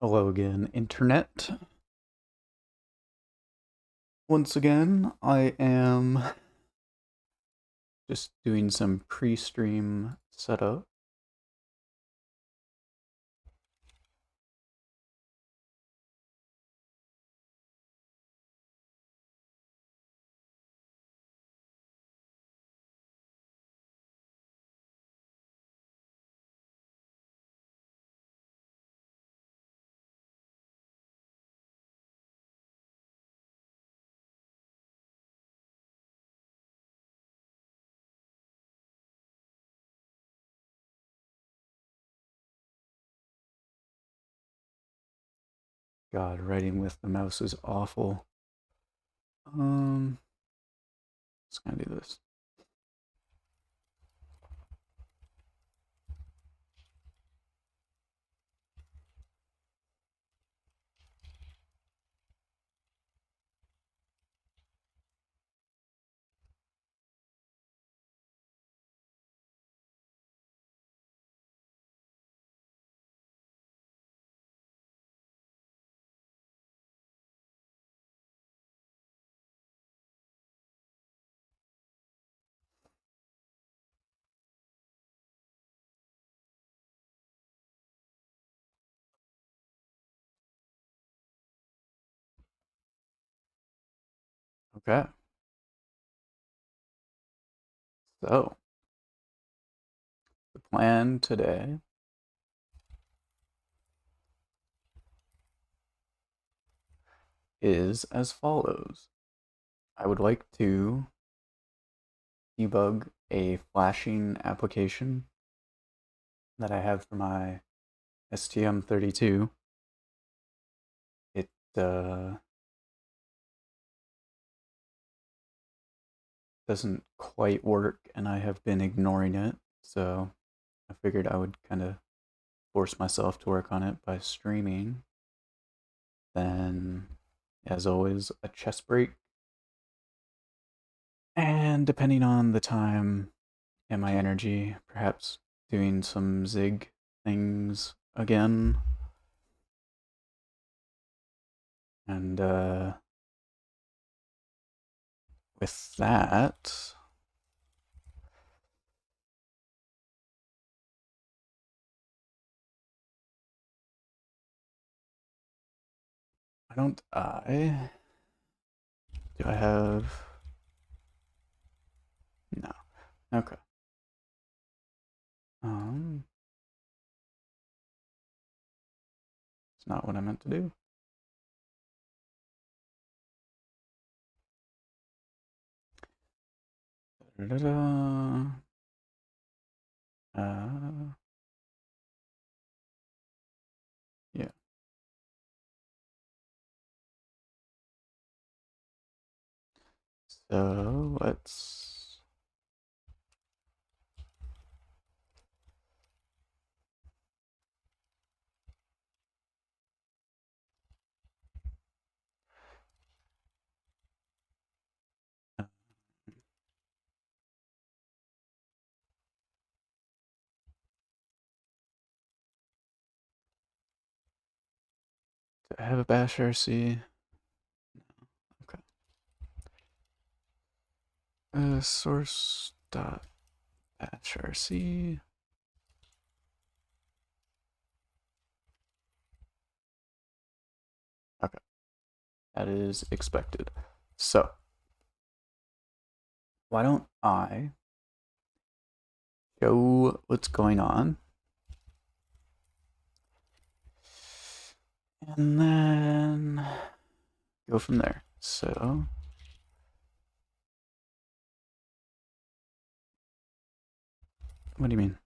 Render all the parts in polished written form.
Hello again, Internet. Once again, I am just doing some pre-stream setup. God, writing with the mouse is awful. Let's kind of do this. Okay, so the plan today is as follows. I would like to debug a flashing application that I have for my STM32. It doesn't quite work, and I have been ignoring it, so I figured I would kind of force myself to work on it by streaming. Then, as always, a chess break. And depending on the time and my energy, perhaps doing some Zig things again. And with that, why don't I? Do I have? No. Okay. It's not what I meant to do. Da-da-da. Yeah. So let's. Do I have a bash RC? Okay. Source dot bash RC. Okay. That is expected. So, why don't I show what's going on? And then go from there. So, what do you mean?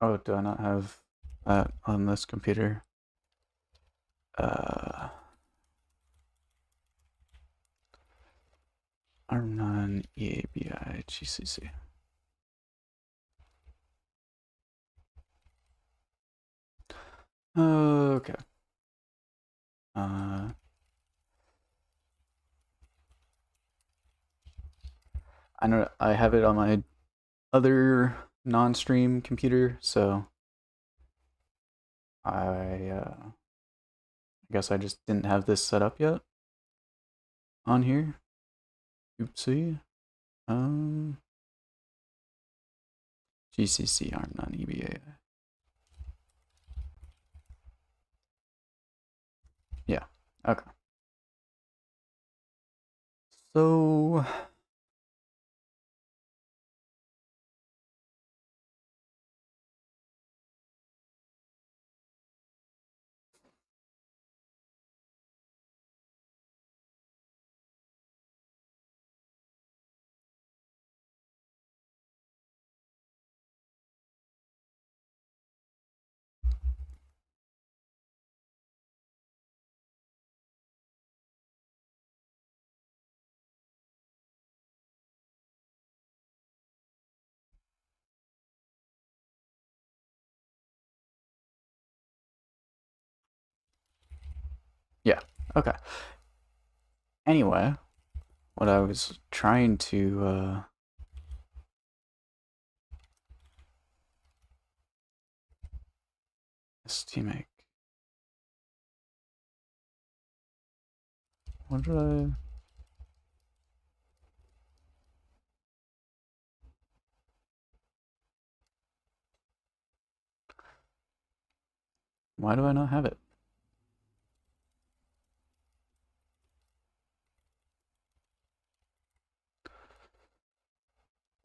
Oh, do I not have that on this computer? Uh, ARM9 EABI GCC. Okay. I know I have it on my other non-stream computer, so I guess I just didn't have this set up yet on here. Oopsie. GCC ARM9 EBA. Yeah. Okay. So yeah. Okay. Anyway, what I was trying to STMake. What did I? Why do I not have it?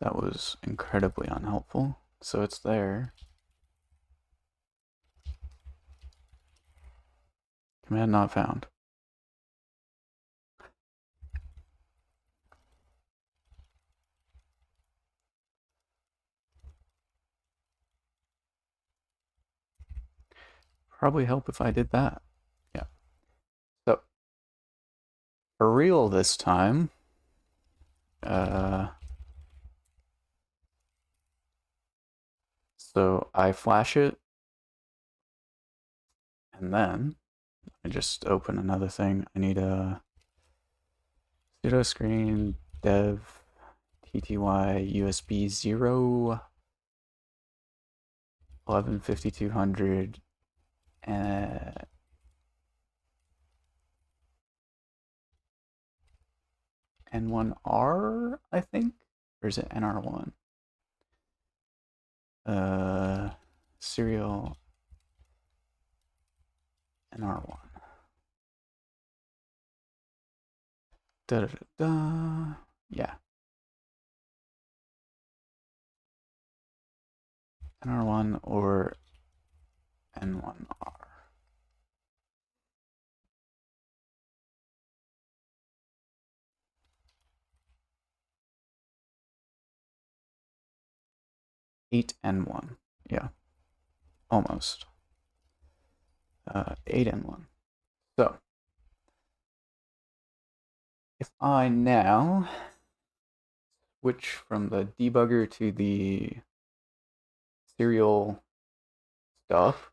That was incredibly unhelpful. So it's there. Command not found. Probably help if I did that. Yeah. So for real this time, so I flash it, and then I just open another thing. I need a sudo screen dev tty USB 0 115200 N1R, I think? Or is it NR1? Serial NR1. Da da da da. Yeah. NR1 or N1R. Eight N1. Yeah. Almost. 8N1. So if I now switch from the debugger to the serial stuff,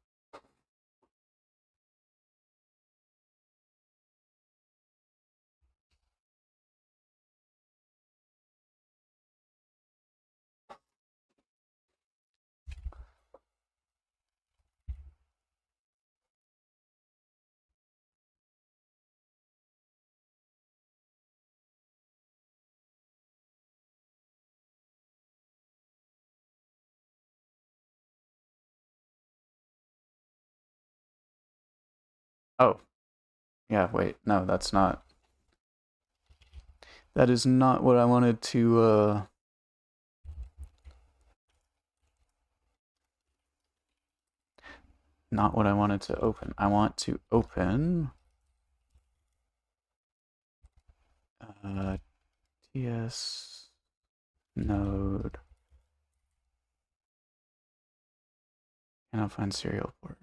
oh, yeah, wait, no, that's not. That is not what I wanted to, not what I wanted to open. I want to open TS node. And I'll find serial port.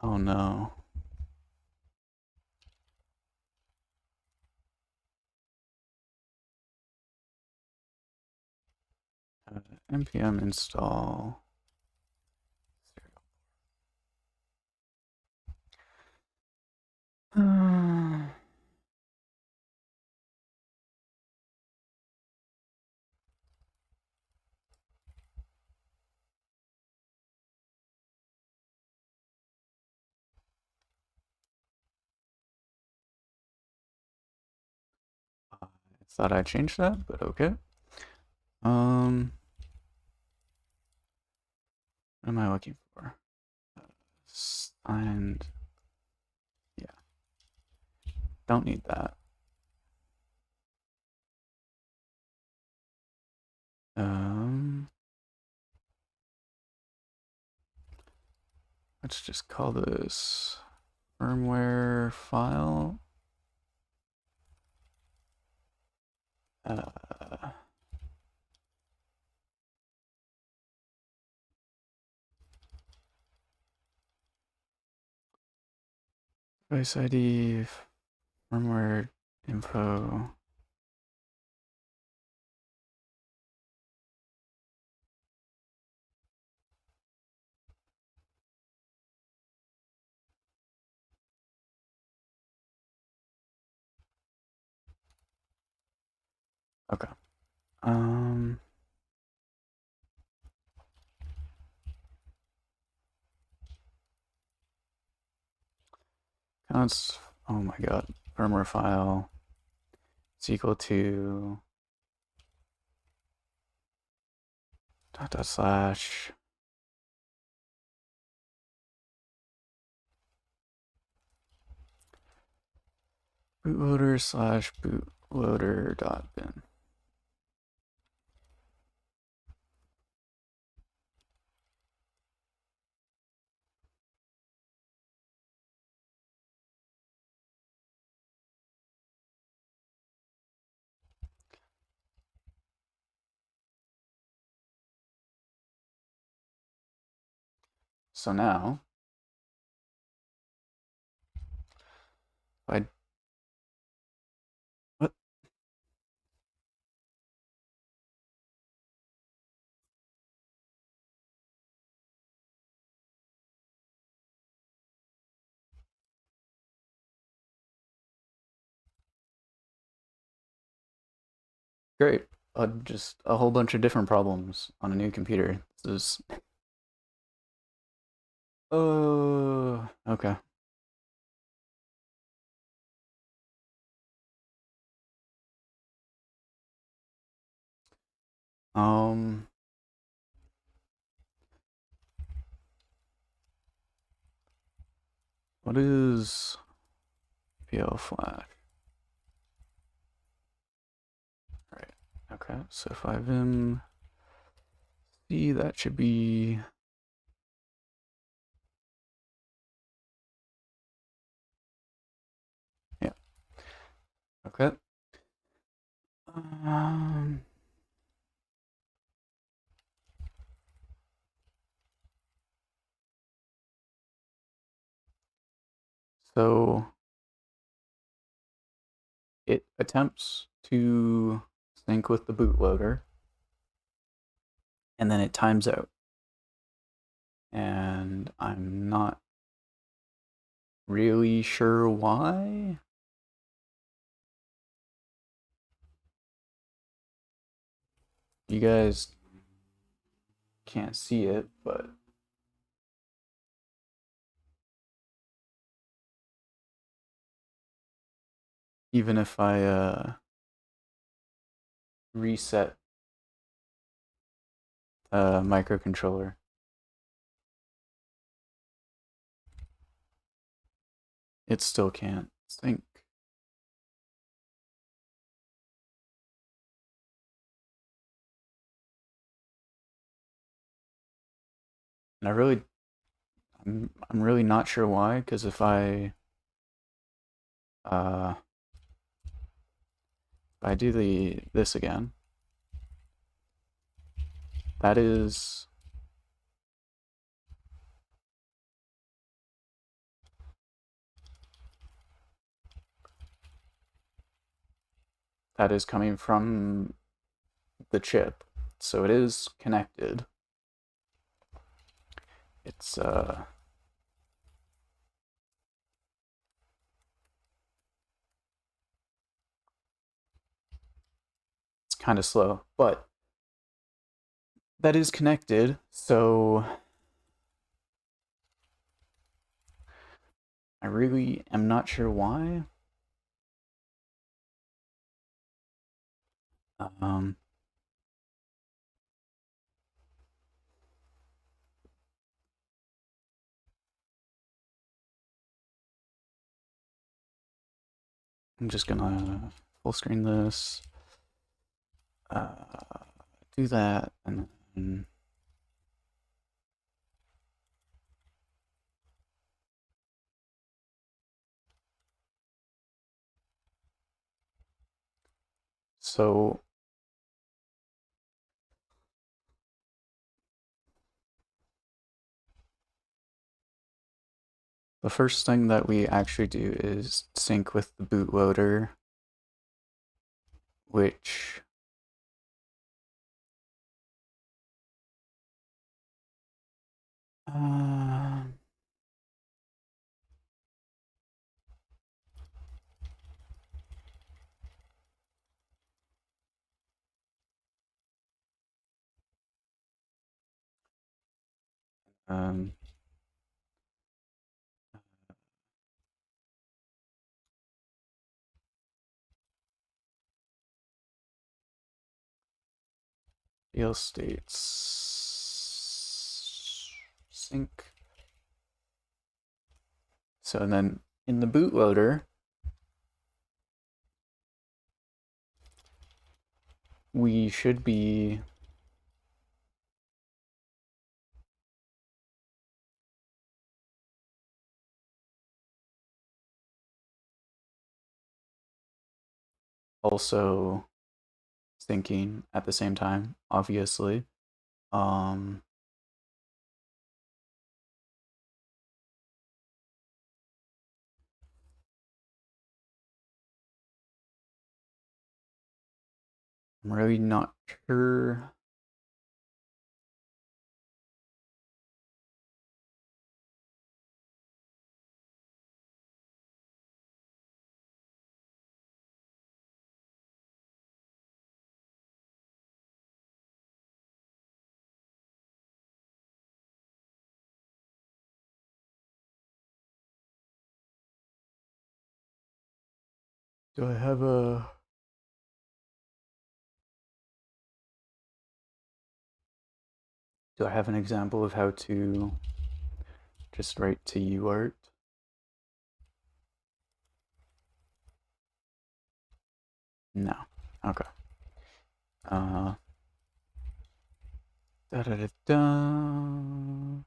Oh no. npm install. I thought I changed that, but okay. What am I looking for? Signed. Yeah. Don't need that. Let's just call this firmware file. Device ID, firmware info. Okay. Const, oh my god, firmware file is equal to dot slash bootloader slash bootloader dot bin. So now, I what? Great. Just a whole bunch of different problems on a new computer. This is oh okay. Um what is PL flash? Right. Okay, so if I vim C, that should be yeah. Okay. Um so it attempts to sync with the bootloader and then it times out. And I'm not really sure why. You guys can't see it, but even if I reset the microcontroller, it still can't sync. And I'm really not sure why, because if uh I do this again, that is that is coming from the chip. So it is connected. It's kind of slow, but that is connected, so I really am not sure why. Um, I'm just gonna full screen this, do that, and then so the first thing that we actually do is sync with the bootloader, which uh, um, fail states sync. So then in the bootloader, we should be also syncing at the same time, obviously. Um, I'm really not sure. Do I have a do I have an example of how to just write to UART? No. Okay. Uh, da da da da.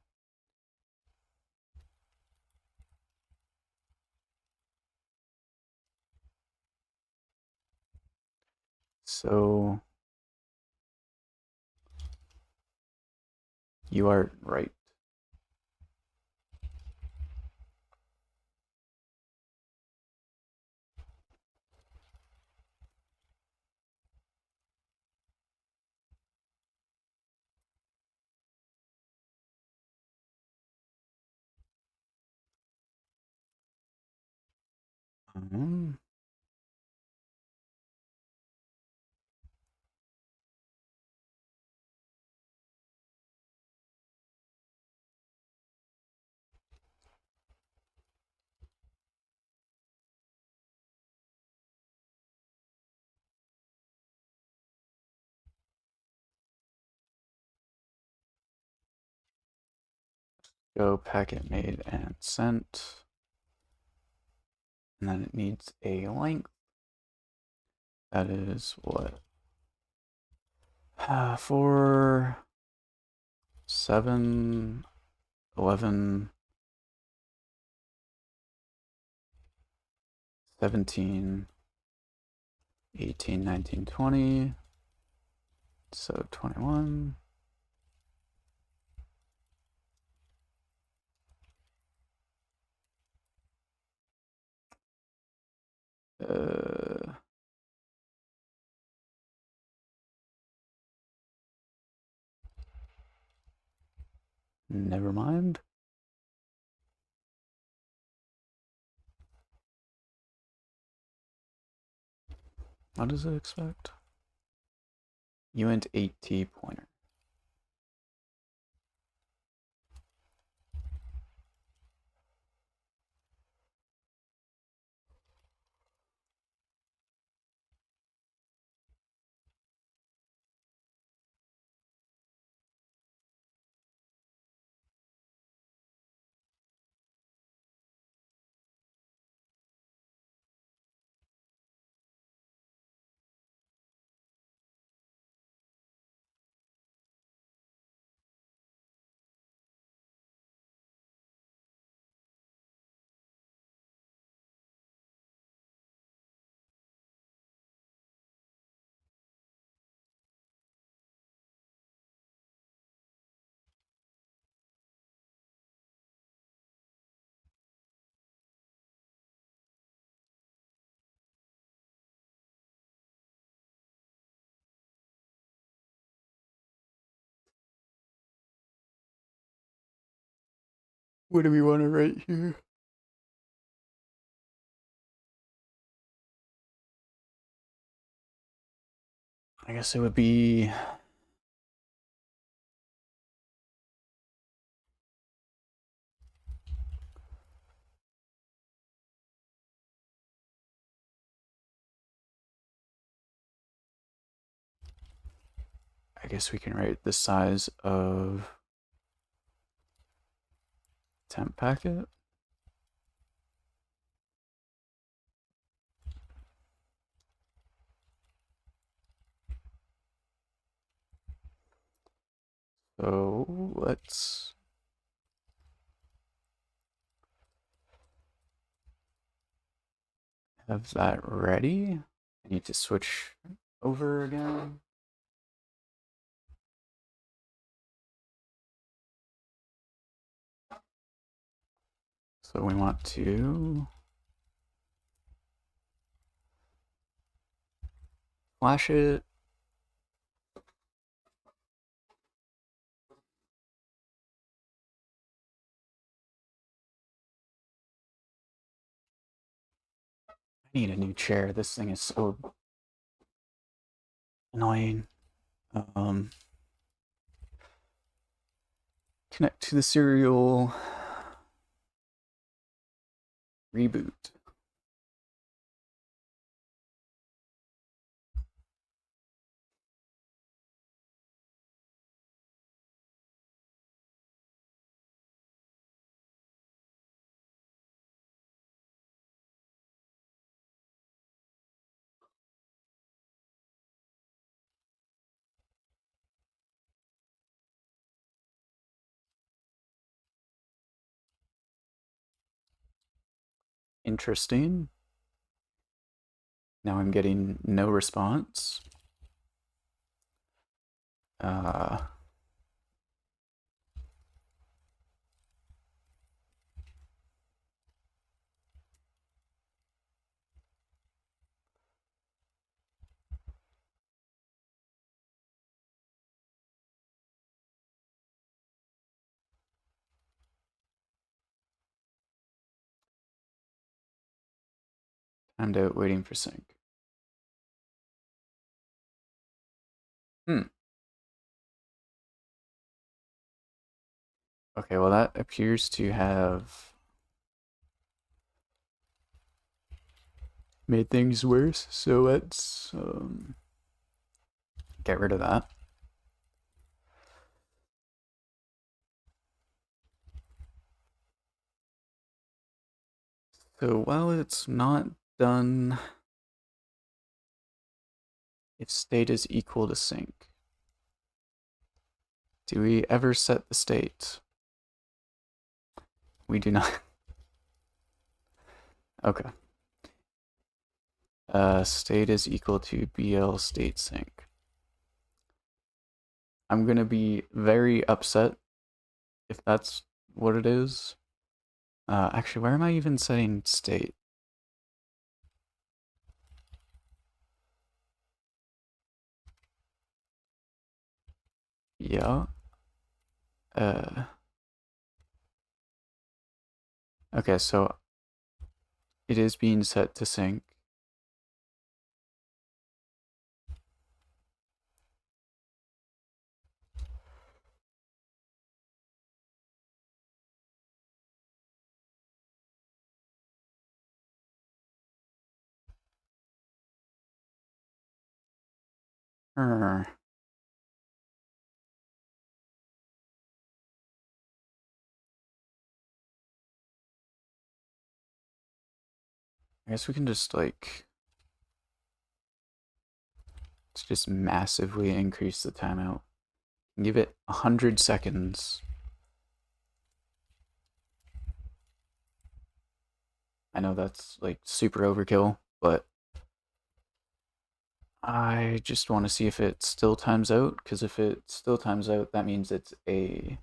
So UART right. Um, go packet made and sent. And then it needs a length. That is what? 4, 7, 11, 17, 18, 19, 20. So 21. Never mind. What does it expect? Uint 8T pointer. What do we want to write here? I guess it would be I guess we can write the size of temp packet. So let's have that ready. I need to switch over again. So we want to flash it. I need a new chair. This thing is so annoying. Connect to the serial. Reboot. Interesting. Now I'm getting no response. Timed out waiting for sync. Okay, well that appears to have made things worse, so let's get rid of that. So while it's not done, if state is equal to sync, do we ever set the state? We do not. Okay. State is equal to BL state sync. I'm gonna be very upset if that's what it is. Actually, where am I even setting state? Yeah. Okay, so it is being set to sync. I guess we can just like just massively increase the timeout. Give it 100 seconds. I know that's like super overkill, but I just want to see if it still times out, because if it still times out, that means it's a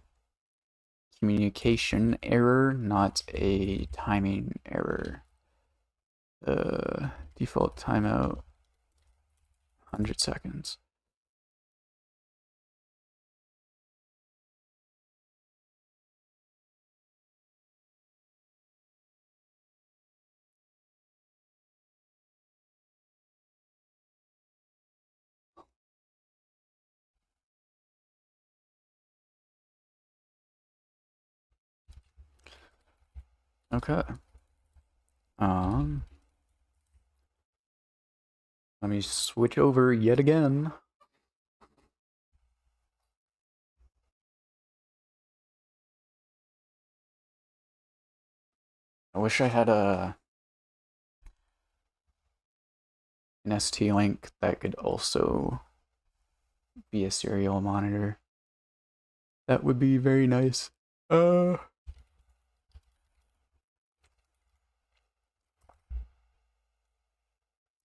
communication error, not a timing error. Default timeout, 100 seconds. Okay. Um, Let me switch over yet again. I wish I had an ST Link that could also be a serial monitor. That would be very nice. Uh,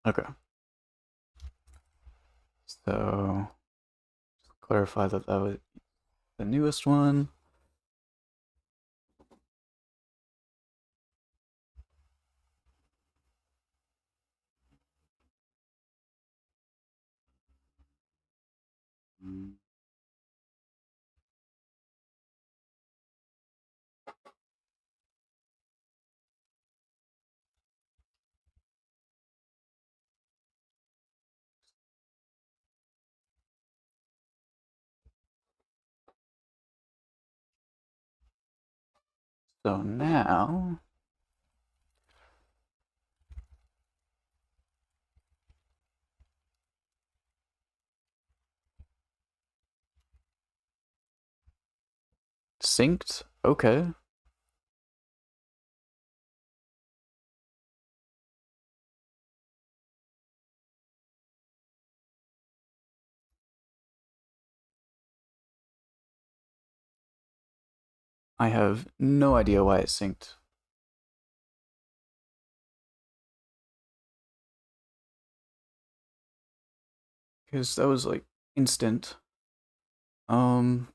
okay. So clarify that that was the newest one. So now synced. Okay. I have no idea why it synced. Because that was like instant. Um,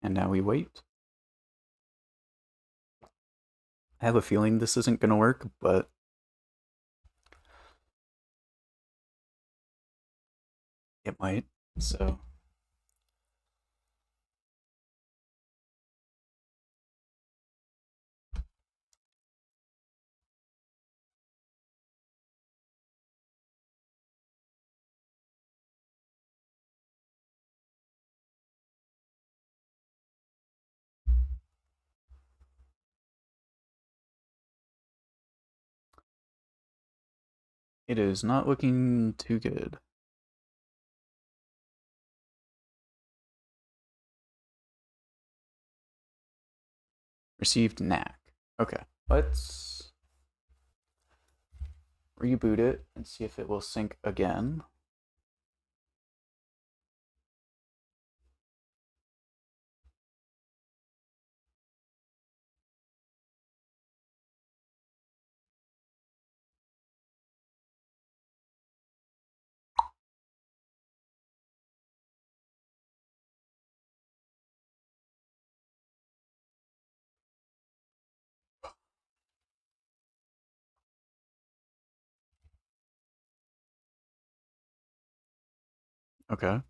and now we wait. I have a feeling this isn't gonna work, but it might. So it is not looking too good. Received knack. Okay, let's reboot it and see if it will sync again. Okay.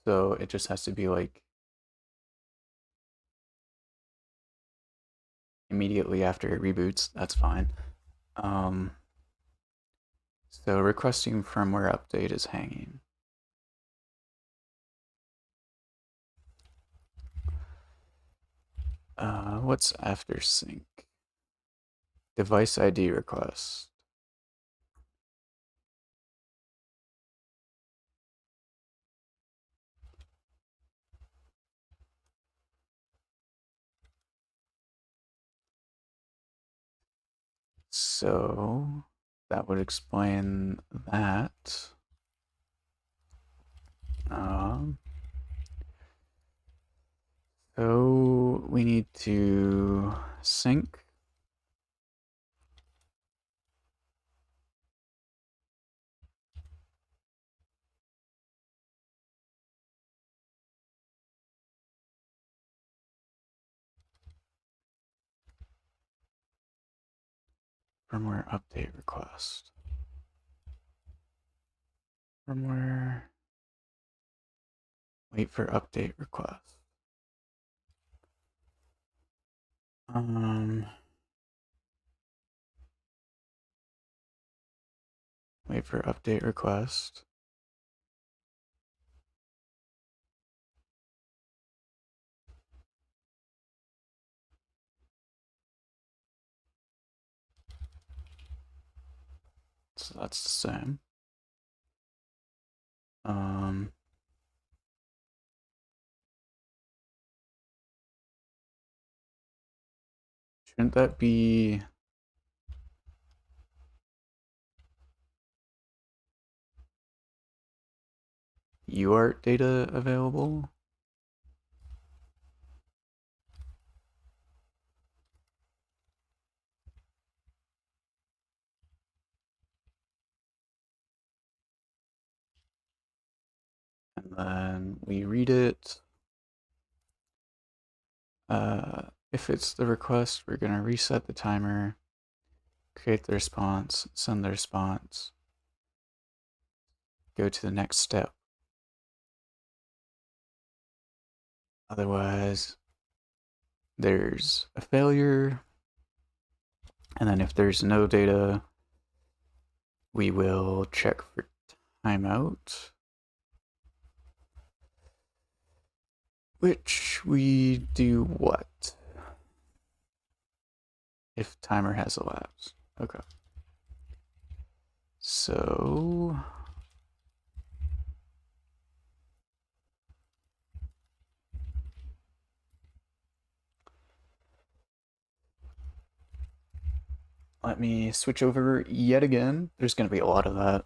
So it just has to be like immediately after it reboots. That's fine. Um, so requesting firmware update is hanging. What's after sync? Device ID request. So that would explain that. Um, so we need to sync. Firmware update request. Firmware. Wait for update request. Um, Wait for update request. So that's the same. Um, shouldn't that be UART data available? And then we read it. If it's the request, we're going to reset the timer, create the response, send the response, go to the next step. Otherwise, there's a failure. And then if there's no data, we will check for timeout, which we do what? If timer has elapsed. Okay. So let me switch over yet again. There's going to be a lot of that.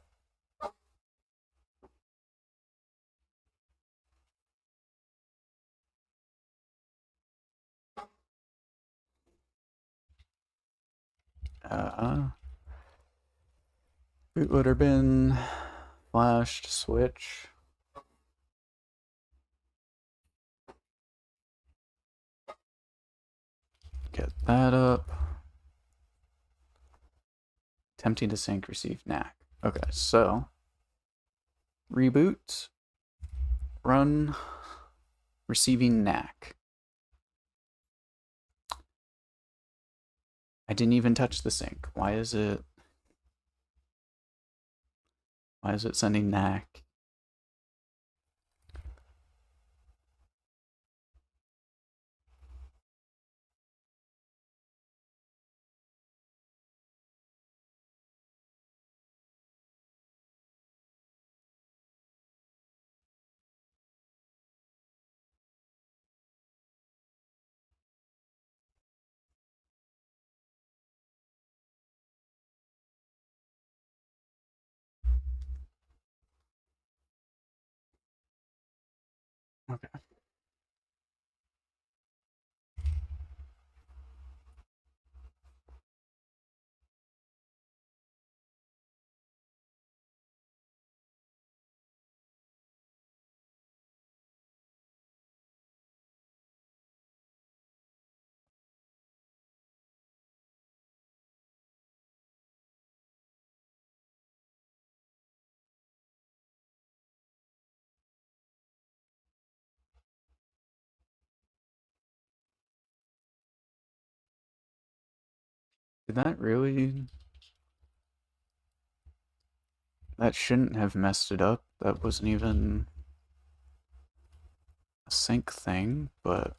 Bootloader bin, flashed, switch. Get that up. Attempting to sync, receive NAC. Okay, so reboot, run, receiving NAC. I didn't even touch the sync. Why is it sending NAC? Okay. Did that really? That shouldn't have messed it up. That wasn't even a sync thing, but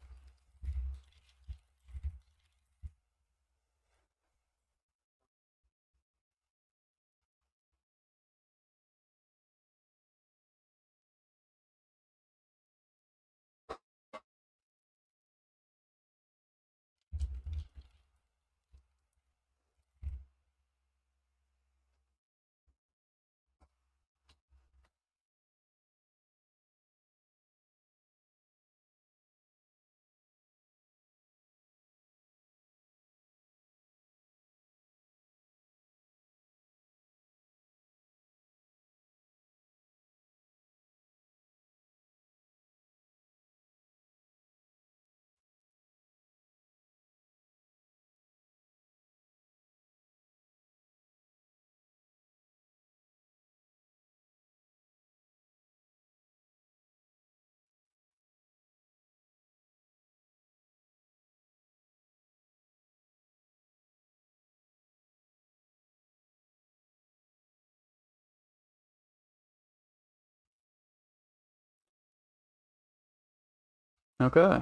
okay.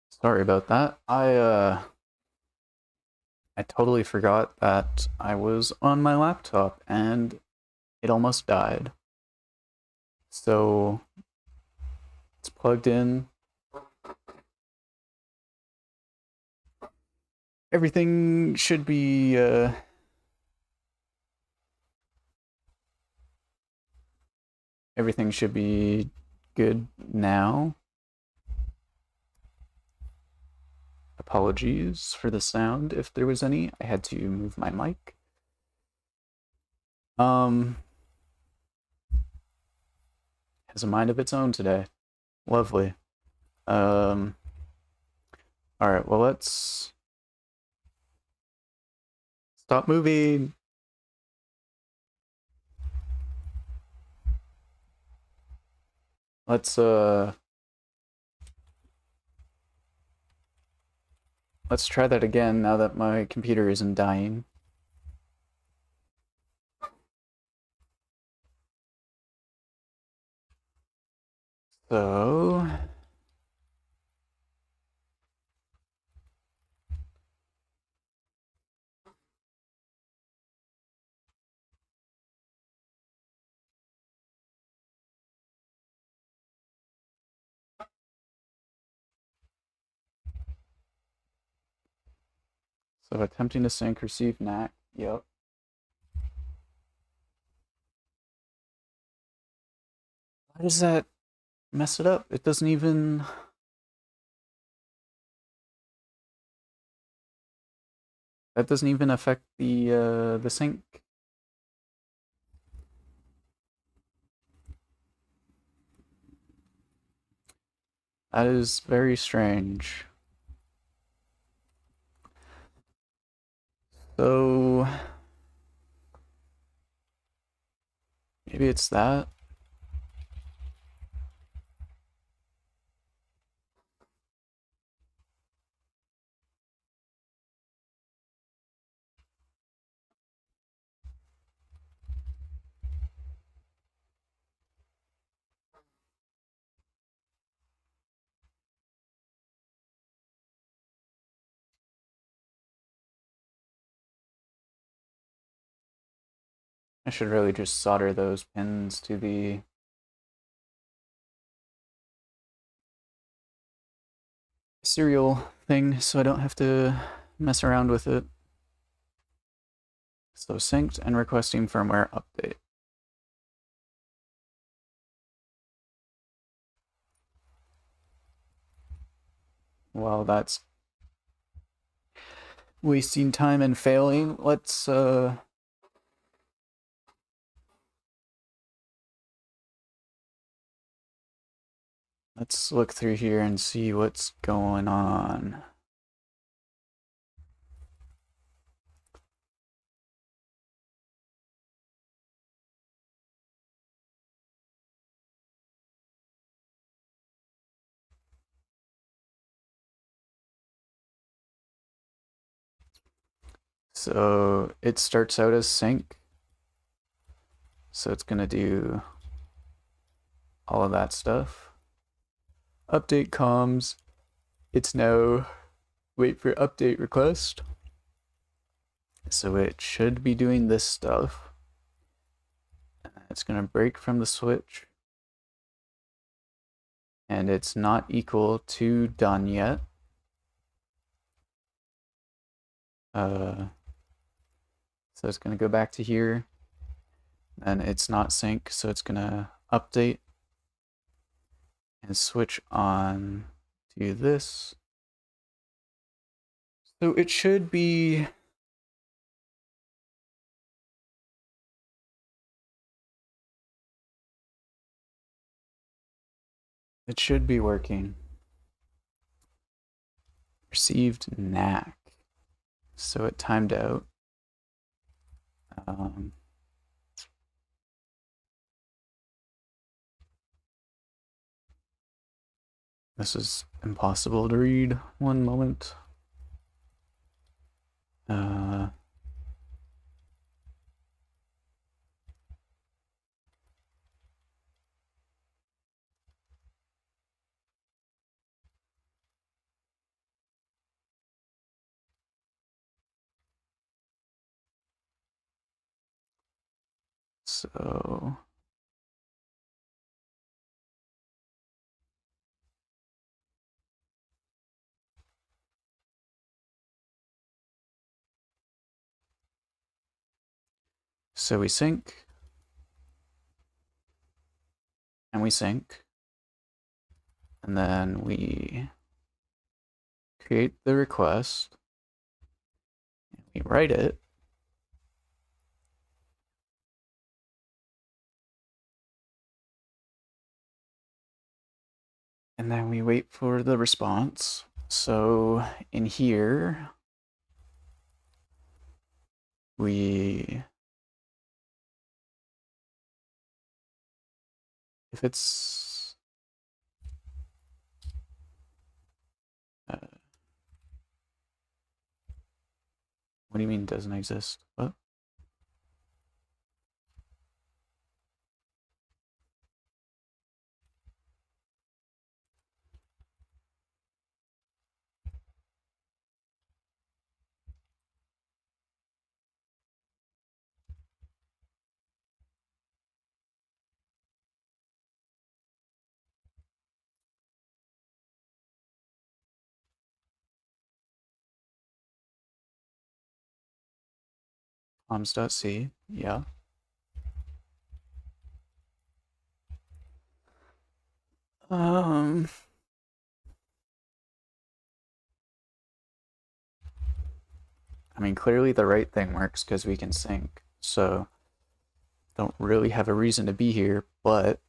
Sorry about that. I totally forgot that I was on my laptop and it almost died. So it's plugged in. Everything should be everything should be good now. Apologies for the sound if there was any. I had to move my mic. Um has a mind of its own today. Lovely. Um all right, well let's stop moving. Let's let's try that again now that my computer isn't dying. So attempting to sync receive NAC. Yep. Why does that mess it up? It doesn't even that doesn't even affect the sync. That is very strange. So maybe it's that. I should really just solder those pins to the serial thing so I don't have to mess around with it. So synced and requesting firmware update. While that's wasting time and failing, let's look through here and see what's going on. So it starts out as sync. So it's gonna do all of that stuff. Update comms. It's now wait for update request. So it should be doing this stuff. It's gonna break from the switch. And it's not equal to done yet. So it's gonna go back to here. And it's not sync, so it's gonna update and switch on to this. So it should be working. Received knack. So it timed out. This is impossible to read. One moment. So we sync and we sync, and then we create the request, and we write it, and then we wait for the response. So in here, if it's what do you mean doesn't exist? What? Comms.c, yeah. I mean, clearly the right thing works because we can sync, so don't really have a reason to be here, but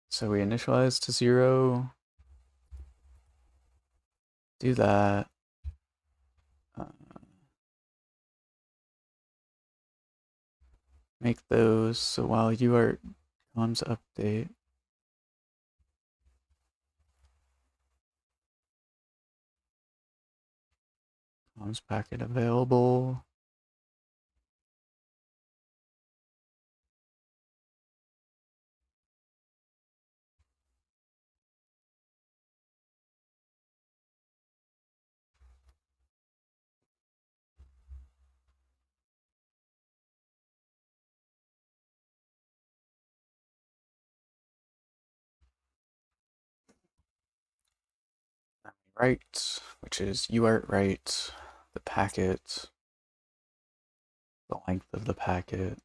so we initialize to 0, do that. Make those so while UART comms update, comms packet available. Write, which is UART write, the packet, the length of the packet,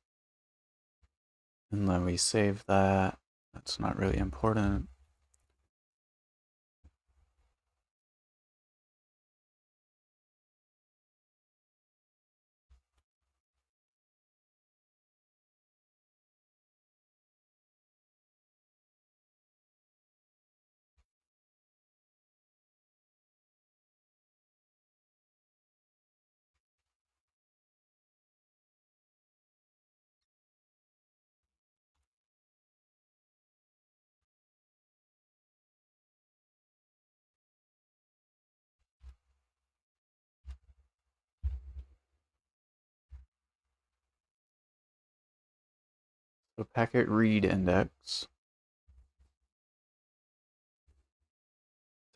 and then we save that. That's not really important. So packet read index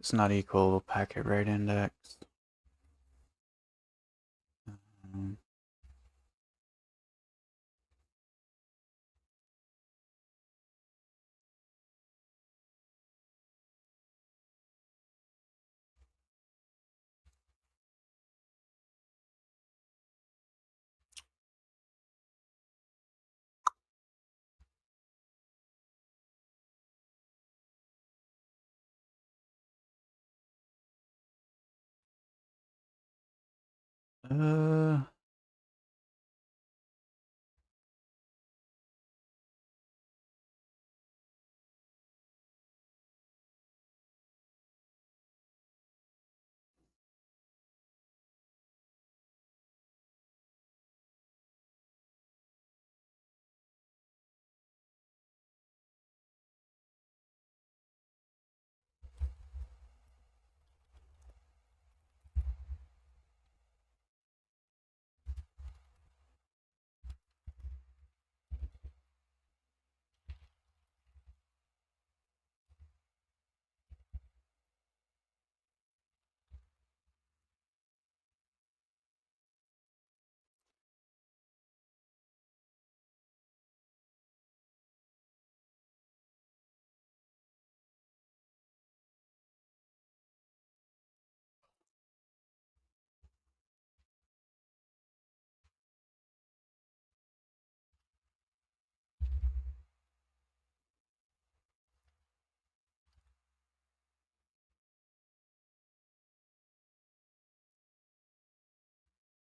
does not equal packet write index. Um, uh,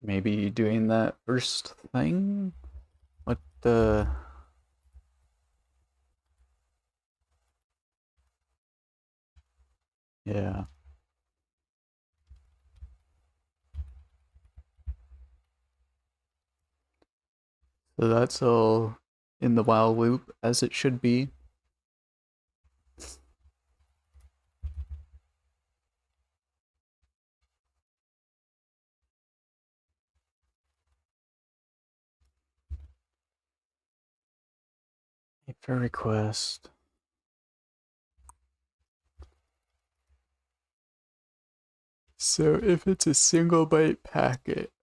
maybe doing that first thing? What the... Yeah. So that's all in the while loop as it should be. For request. So if it's a single byte packet,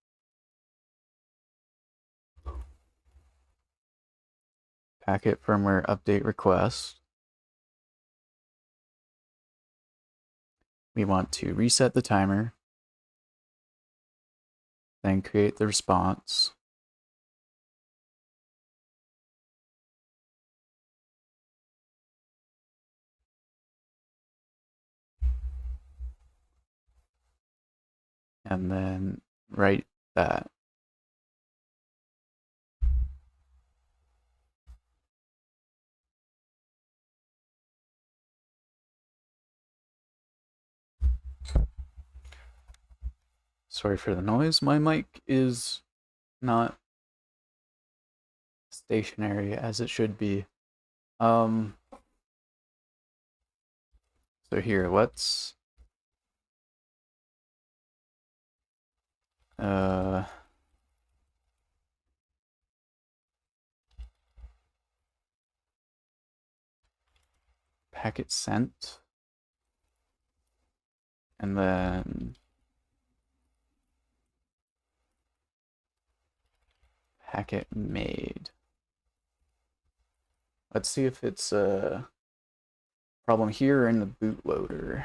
packet firmware update request, we want to reset the timer, then create the response. And then write that. Sorry for the noise. My mic is not stationary as it should be. So here, let's packet sent, and then packet made. Let's see if it's a problem here or in the bootloader.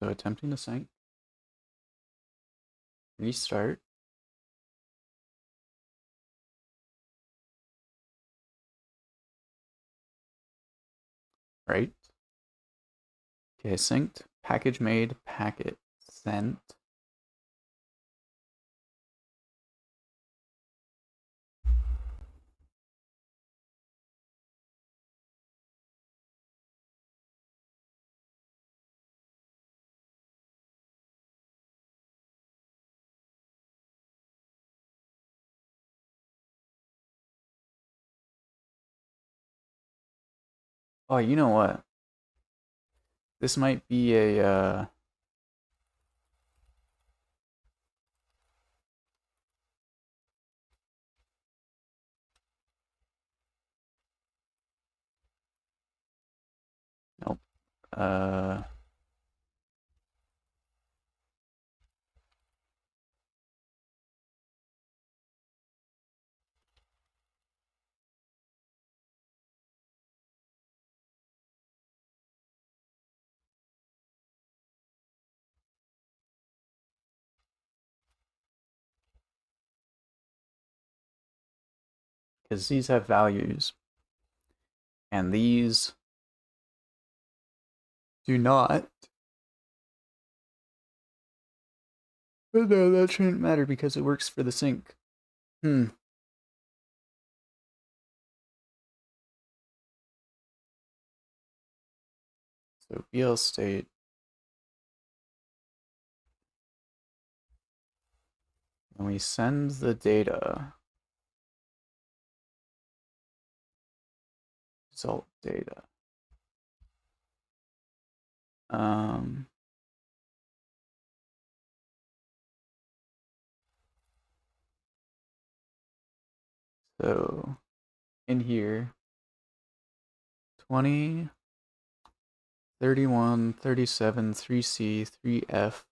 So attempting to sync, restart, right? Okay, synced, package made, packet sent. Oh, you know what? This might be a, nope. Uh, because these have values, and these do not. But no, that shouldn't matter because it works for the sync. Hmm. So BL state. When we send the data, result data. Um, so in here, 20, 31, 37, 3C, 3F,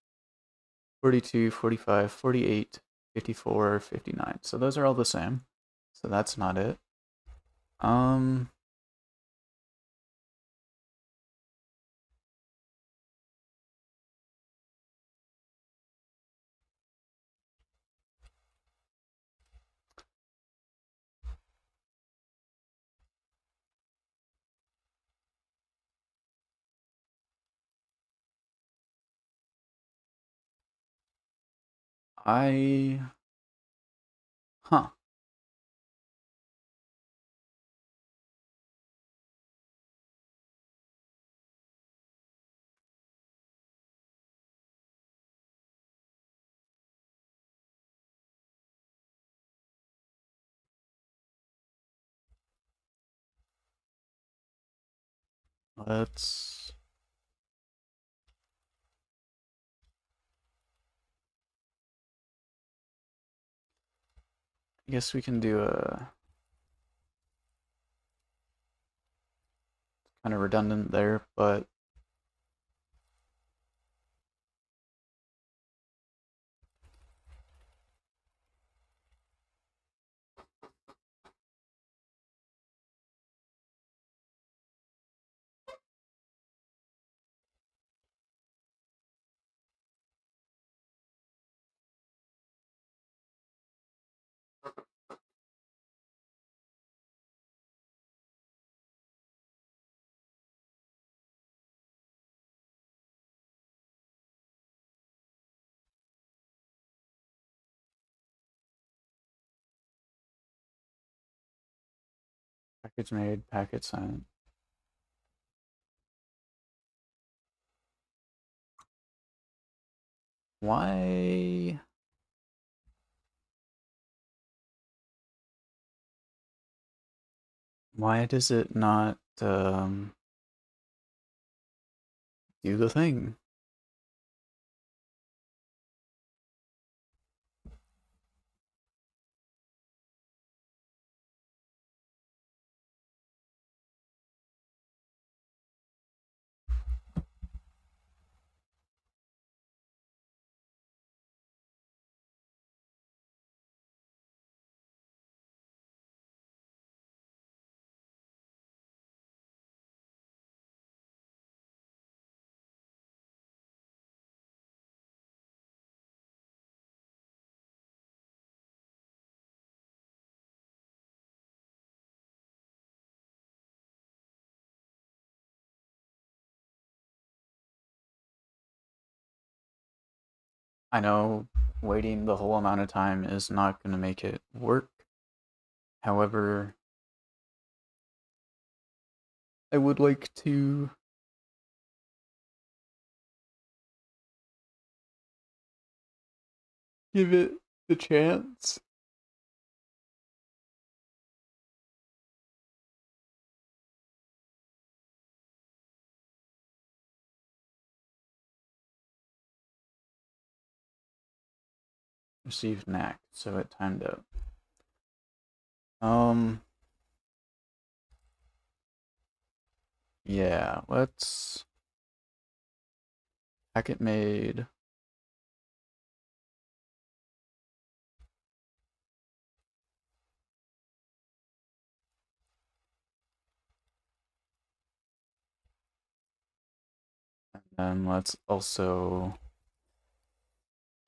42, 45, 48, 54, 59. So those are all the same. So that's not it. Huh. Let's, I guess we can do a, kind of redundant there, but package made, packet sent. Why? Why does it not do the thing? I know waiting the whole amount of time is not going to make it work. However, I would like to give it the chance. received NAC, so it timed out. Yeah, let's packet made. And then let's also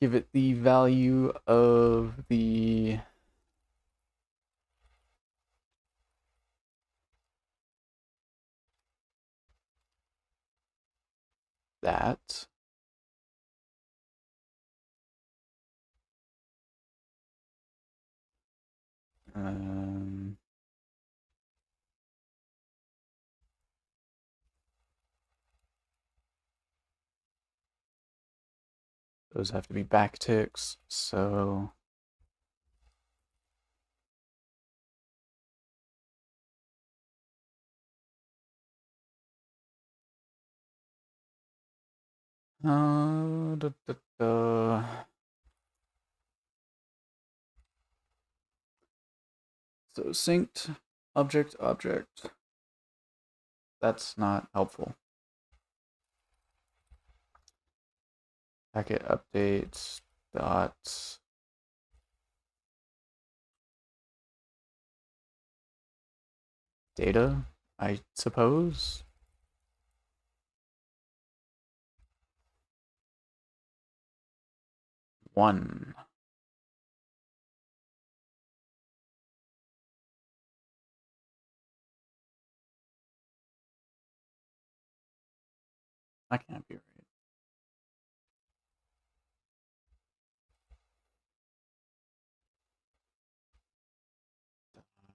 give it the value of the that. Um, those have to be backticks, so da, da, da. So synced object object. That's not helpful. Packet updates dot data, I suppose. One. That can't be right.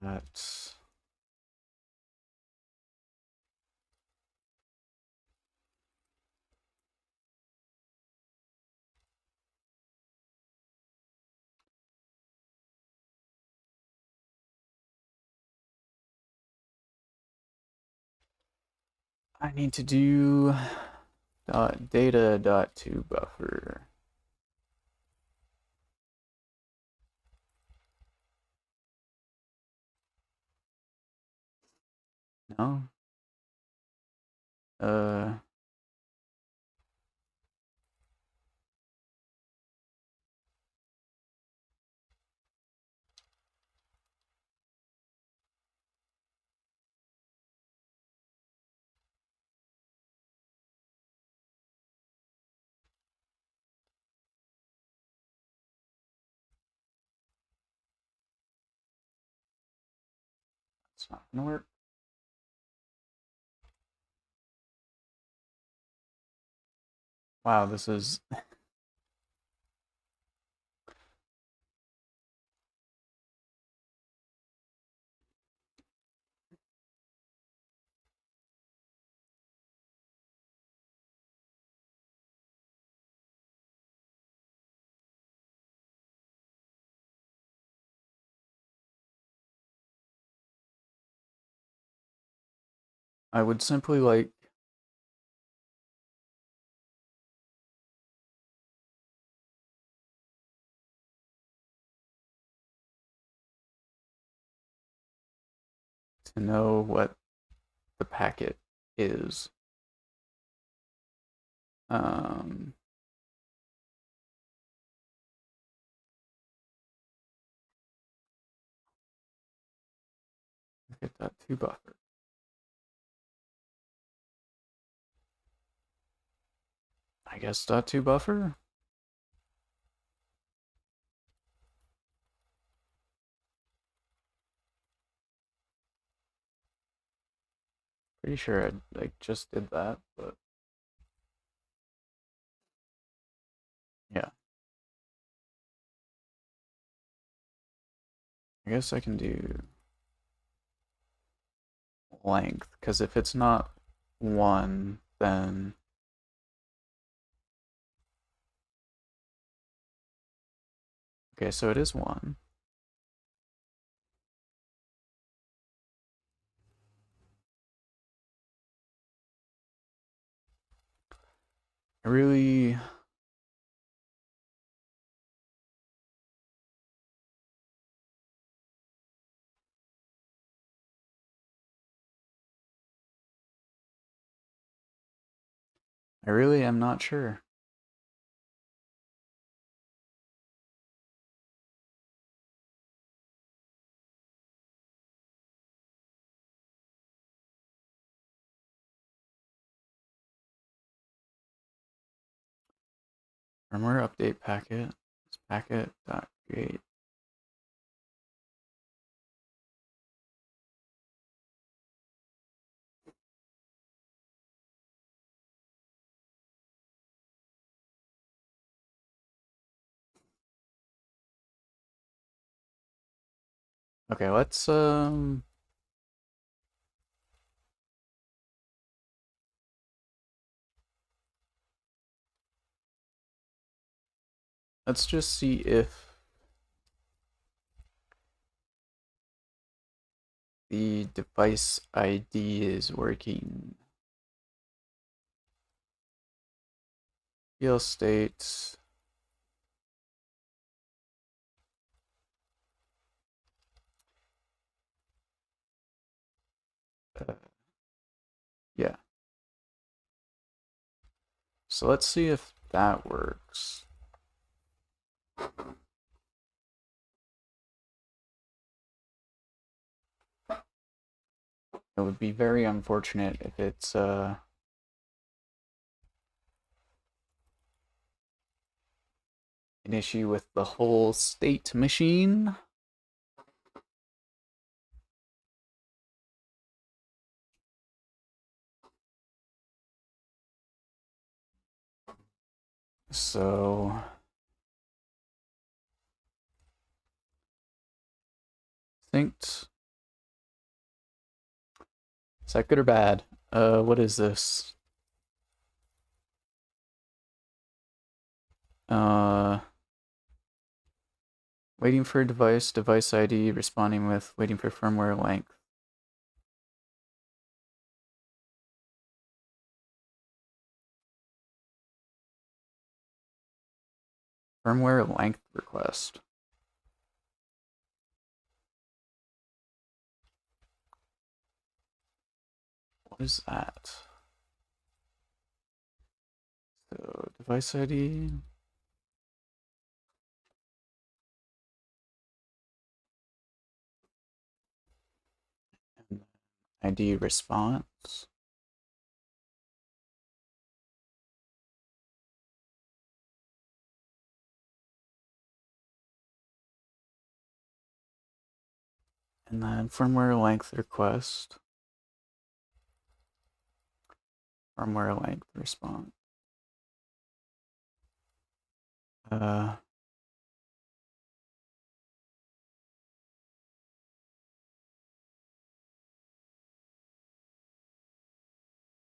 That's I need to do dot data dot to buffer. No. Uh. It's not gonna work. Wow, this is I would simply like to know what the packet is. Um, get that to buffer. I guess dot to buffer. Pretty sure I like just did that, but yeah. I guess I can do length, because if it's not one, then okay, so it is one. I really I really am not sure. Firmware update packet. It's packet.create. Okay, let's just see if the device ID is working. Field state. Yeah. So let's see if that works. It would be very unfortunate if it's an issue with the whole state machine. So synced. Is that good or bad? What is this? Waiting for device ID, responding with waiting for firmware length. Firmware length request. What is that? So device ID. And ID response. And then firmware length request. Firmware length response.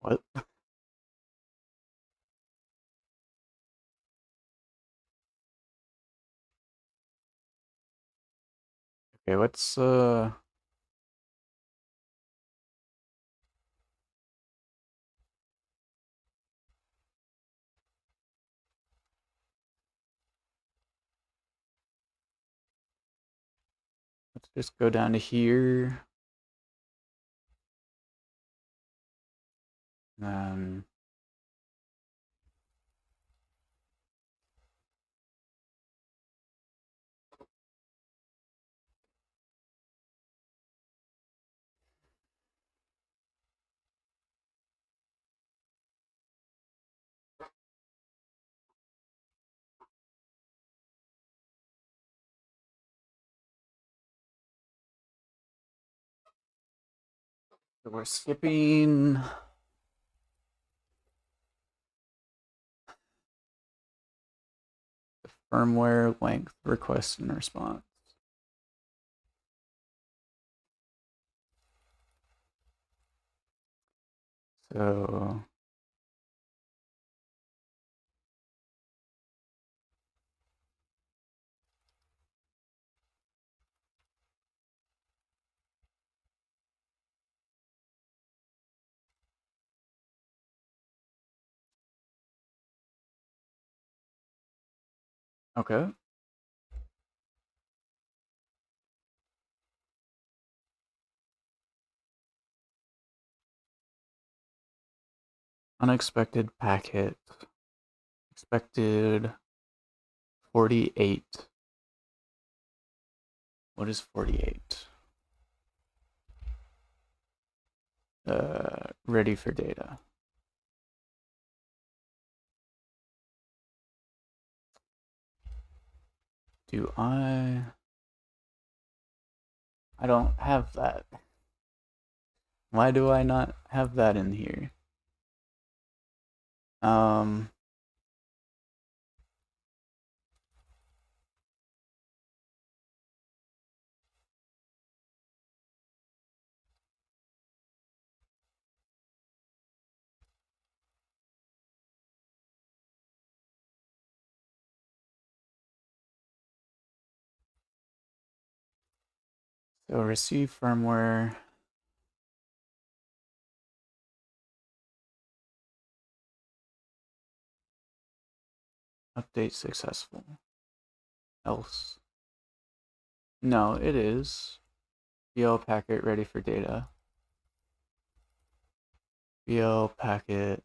What? Okay, let's just go down to here. Um, so we're skipping the firmware length request and response. So okay. Unexpected packet. Expected 48. What is 48? Ready for data. Do I don't have that. Why do I not have that in here? Um, so receive firmware. Update successful. Else. No, it is. BL packet ready for data. BL packet.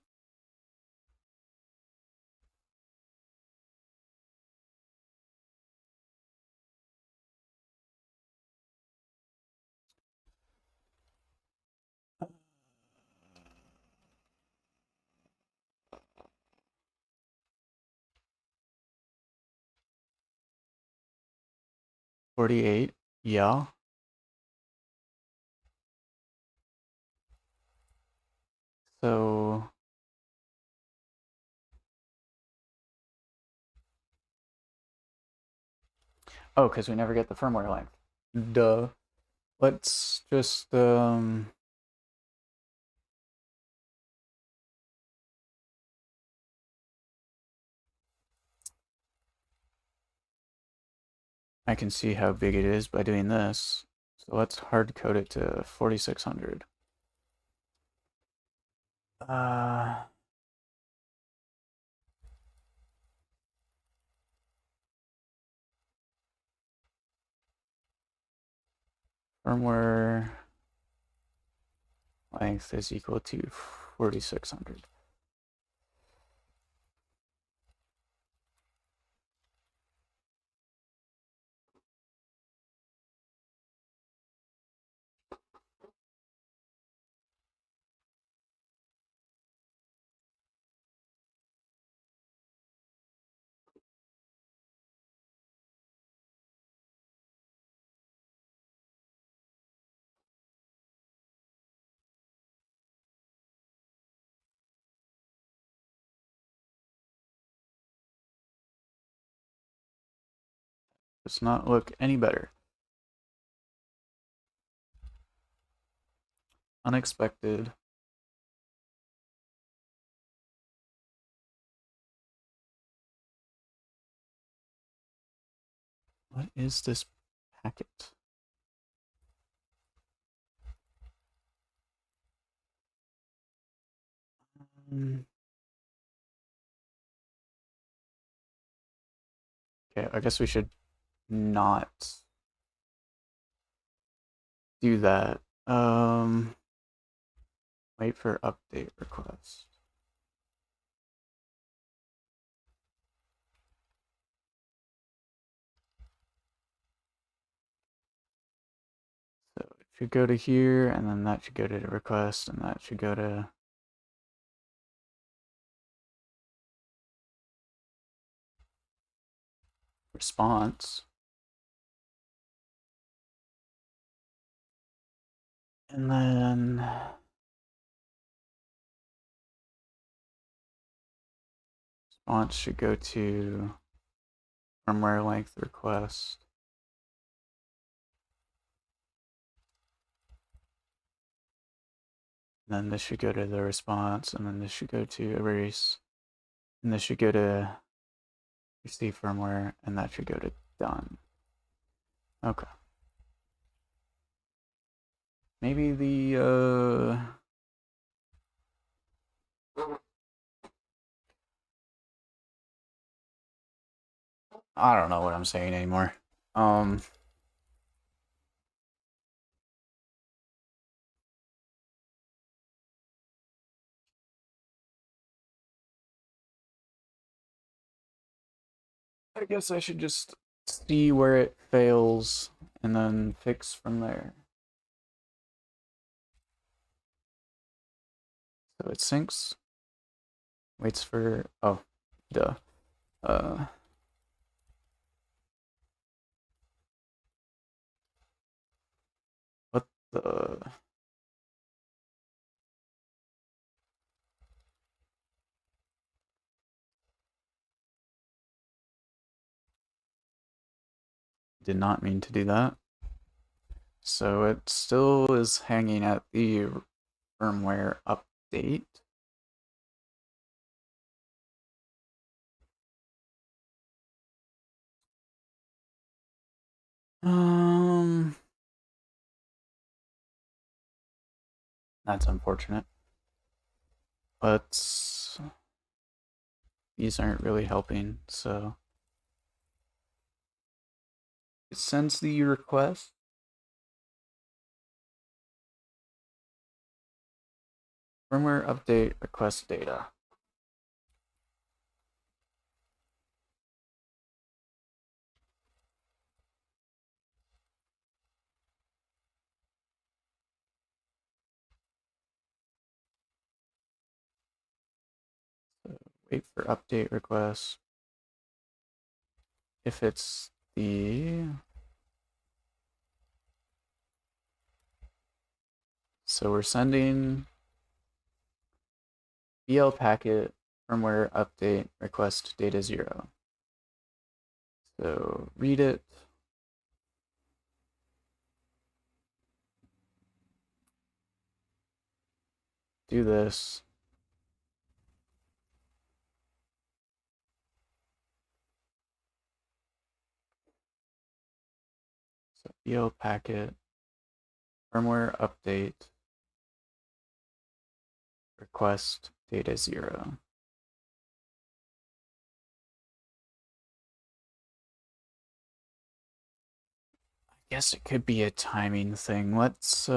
$48. Yeah. So oh, because we never get the firmware length. Duh. Let's just I can see how big it is by doing this. So let's hard code it to 4600. Firmware length is equal to 4600. Does not look any better. Unexpected. What is this packet? Okay, I guess we should not do that. Wait for update request. So it should go to here, and then that should go to the request, and that should go to response. And then response should go to firmware length request. And then this should go to the response, and then this should go to erase. And this should go to receive firmware, and that should go to done. Okay. Maybe the I don't know what I'm saying anymore. I guess I should just see where it fails and then fix from there. So it syncs, waits for, oh, duh. Uh, what the? Did not mean to do that. So it still is hanging at the firmware update. That's unfortunate. But these aren't really helping, so it sends the request. Firmware update request data. So wait for update request. If it's the, so we're sending BL packet firmware update request data 0. So read it. Do this. So BL packet firmware update request data 0. I guess it could be a timing thing. Let's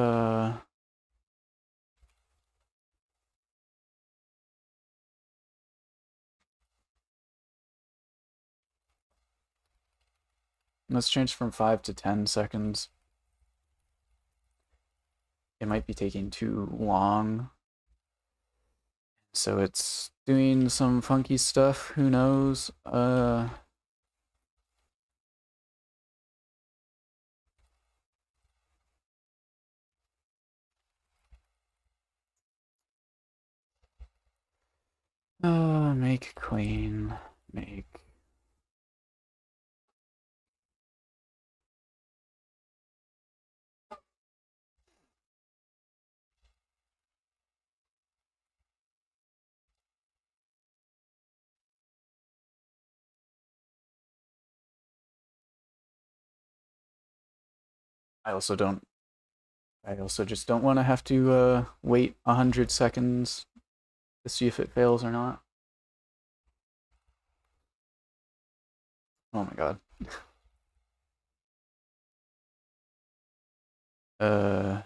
change from 5 to 10 seconds. It might be taking too long. So it's doing some funky stuff, who knows? Make queen, make. I also just don't want to have to wait 100 seconds to see if it fails or not. Oh my god. uh,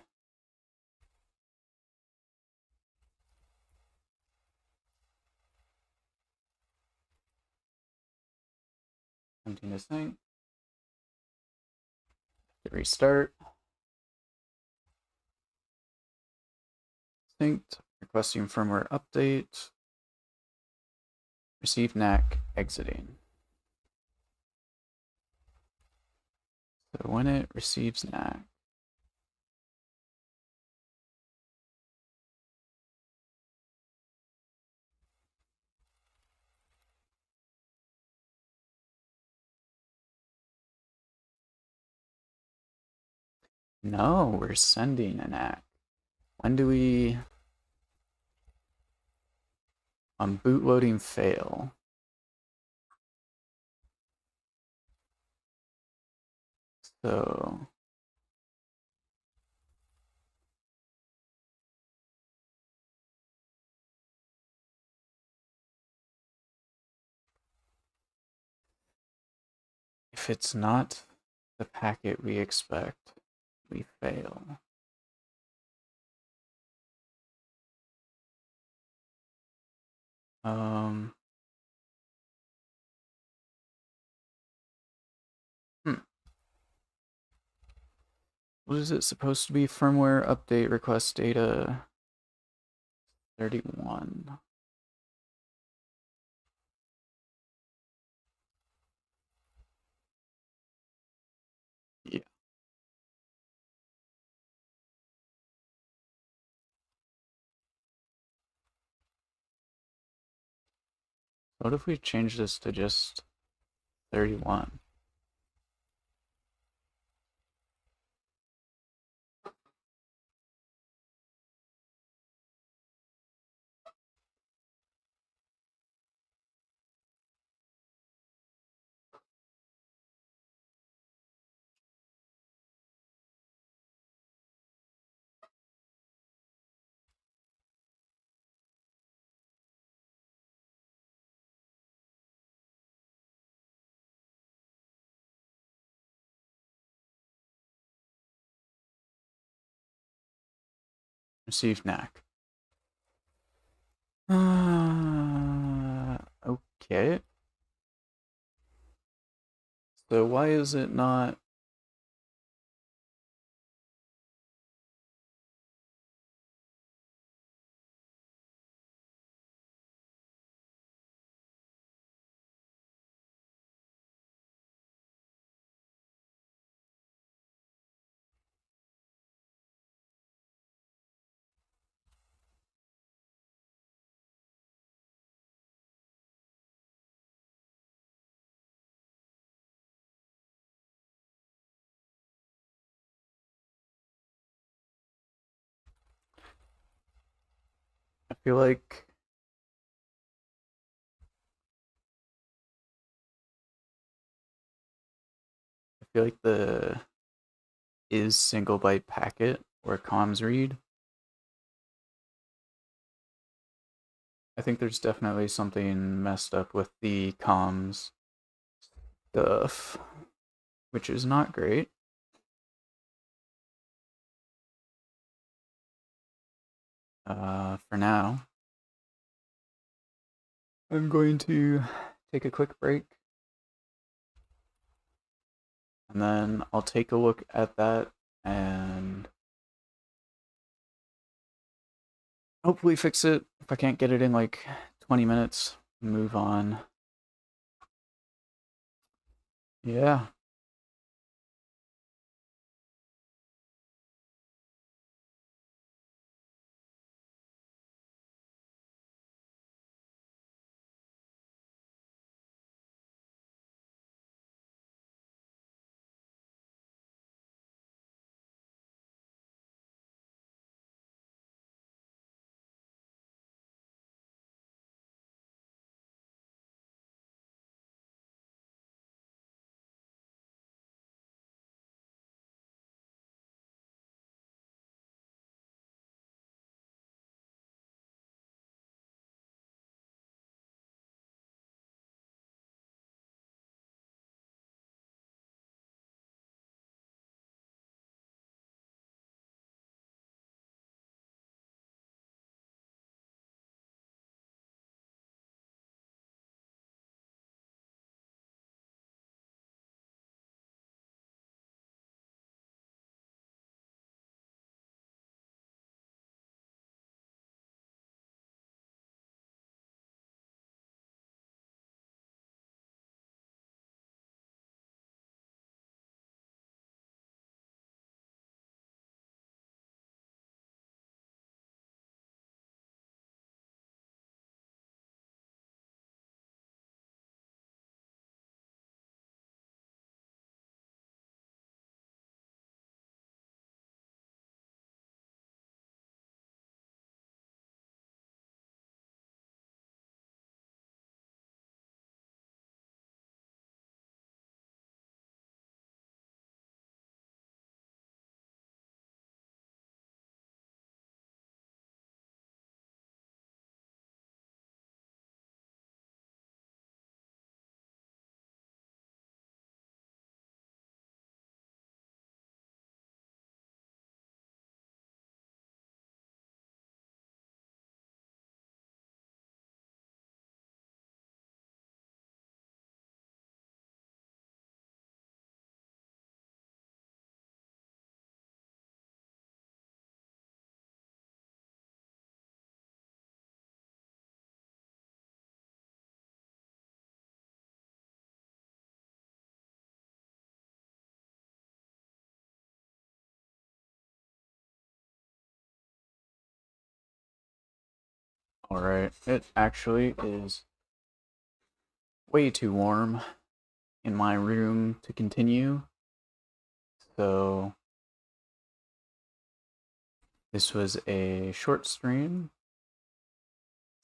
Attempting to sync. Restart. Synced. Requesting firmware update. Receive NAC exiting. So when it receives NAC, no, we're sending an NAC. When do we on bootloading fail? So if it's not the packet we expect, we fail. What is it supposed to be? Firmware update request data 31. Yeah. What if we change this to just 31? Receive NAC. Okay. So why is it not? I feel like the is single byte packet or comms read. I think there's definitely something messed up with the comms stuff, which is not great. For now, I'm going to take a quick break and then I'll take a look at that and hopefully fix it. If I can't get it in like 20 minutes, move on. Yeah. Alright, it actually is way too warm in my room to continue. So, this was a short stream,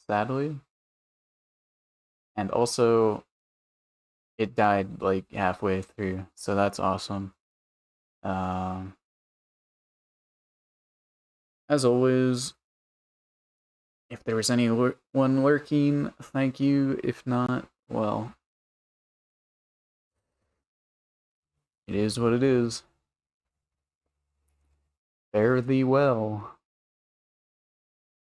sadly. And also, it died like halfway through, so that's awesome. Um, as always, if there was anyone lurking, thank you. If not, well, it is what it is. Fare thee well.